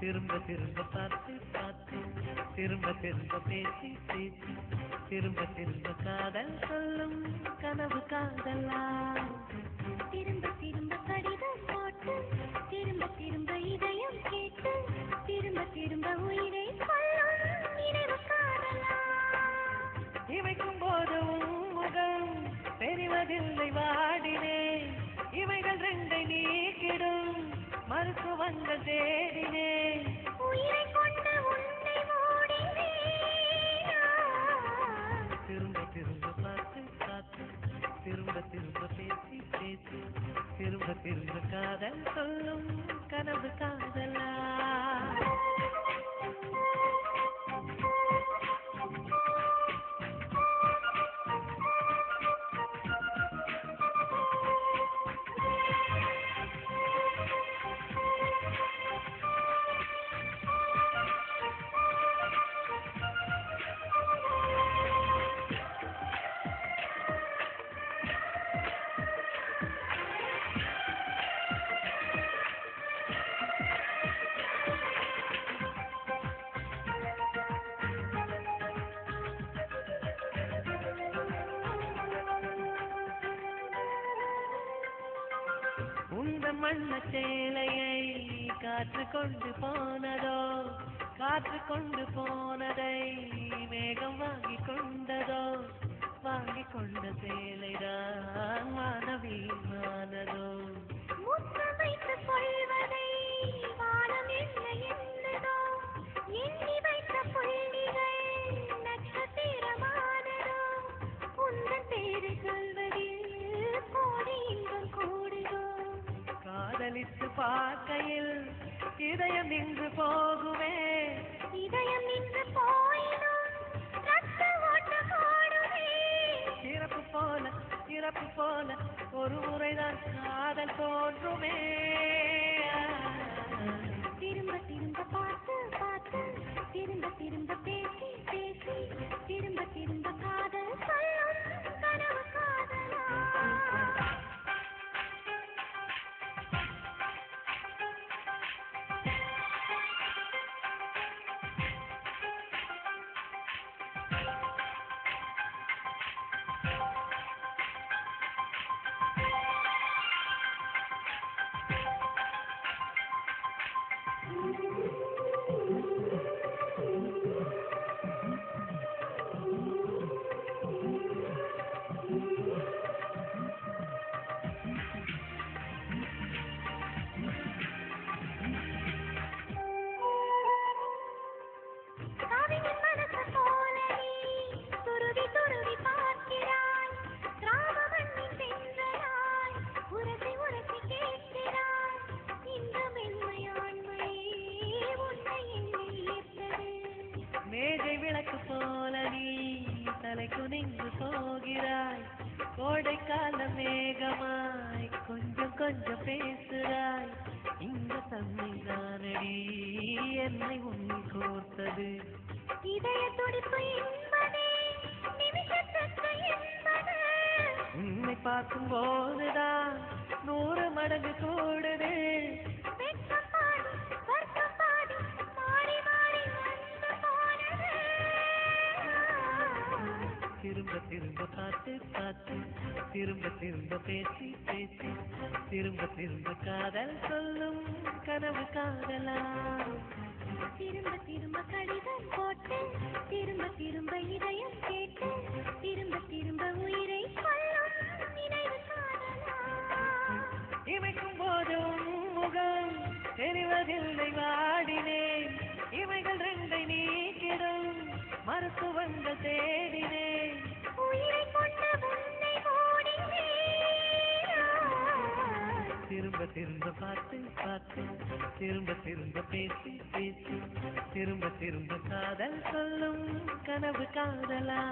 திரும்ப திரும்ப பார்த்து பார்த்து திரும்ப திரும்ப பேசி பேசி திரும்ப திரும்ப காதல் சொல்லும் கனவு காதலா திரும்ப திரும்ப கடிதம் போட்டு திரும்ப திரும்ப இதயம் கேட்டு திரும்ப திரும்ப உயிரை கொள்ளும் நினைவு காதலா இமைக்கும் போது முகம் தெரிவதில்லை வாடினேன் இவைகள் ரெண்டை நீக்கிடும் மருத்துவங்கள் தேடினேன் உயிரை கொண்டு உன்னை மூடினேன் திரும்ப திரும்ப பார்த்து பார்த்து திரும்ப திரும்ப பேசி பேசி திரும்ப திரும்ப காதல் சொல்லும் கனவு காதலா உந்த மண்ண சேலையை காற்று கொண்டு போனதோ காற்று கொண்டு போனதை மேகம் வாங்கி கொண்டதோ வாங்கி கொண்ட சேலைதான் மானவீமானதோ முத்தமைத்து கொள்வதை வானம் என்ன என்னதோ எண்ணி வைத்த புள்ளிகள் நட்சத்திரமானதோ உந்தன் பேரை சொல்வதில் கோடி இன்பம் கூடுதோ காதலித்து பார்க்கையில் இதயம் நின்று போகுமே இதயம் நின்று போயினும் ரத்த ஓட்டம் ஓடுமே இறப்பு போல ஒரு முறைதான் காதல் தோன்றுமே திரும்ப திரும்ப பார்த்து பார்த்து திரும்ப திரும்ப பேசி பேசி திரும்ப திரும்ப காதல் சொல்லும் கனவு காதலா மேஜை விளக்கு போல நீ தலை குனிந்து போகிறாய் கோடைக்கால மேகமாய் கொஞ்சம் கொஞ்சம் பேசுகிறாய் இந்த தன்மை தானடி என்னை உன்னில் கோர்த்தது இதய துடிப்பு என்பதே நிமிஷத்துக்கு என்பது உன்னை பார்க்கும் போதுதான் 100 மடங்கு கூடுது திரும்ப திரும்ப பார்த்து பார்த்து திரும்ப திரும்ப பேசி பேசி திரும்ப திரும்ப காதல் சொல்லும் கனவு காதலா திரும்ப திரும்ப கடிதம் போட்டு திரும்ப திரும்ப இதயம் கேட்டு திரும்ப திரும்ப உயிரை கொள்ளும் நினைவு காதலா இமைக்கும் போதும் முகம் தெரிவதில்லை வாடினேன் இவைகள் ரெண்டை நீக்கிடும் மருத்துவங்கள் தேடினேன் உயிரை கொண்ட உன்னை மூடினேன் திரும்ப திரும்ப பார்த்து பார்த்து திரும்ப திரும்ப பேசி பேசி திரும்ப திரும்ப காதல் சொல்லும் கனவு காதலா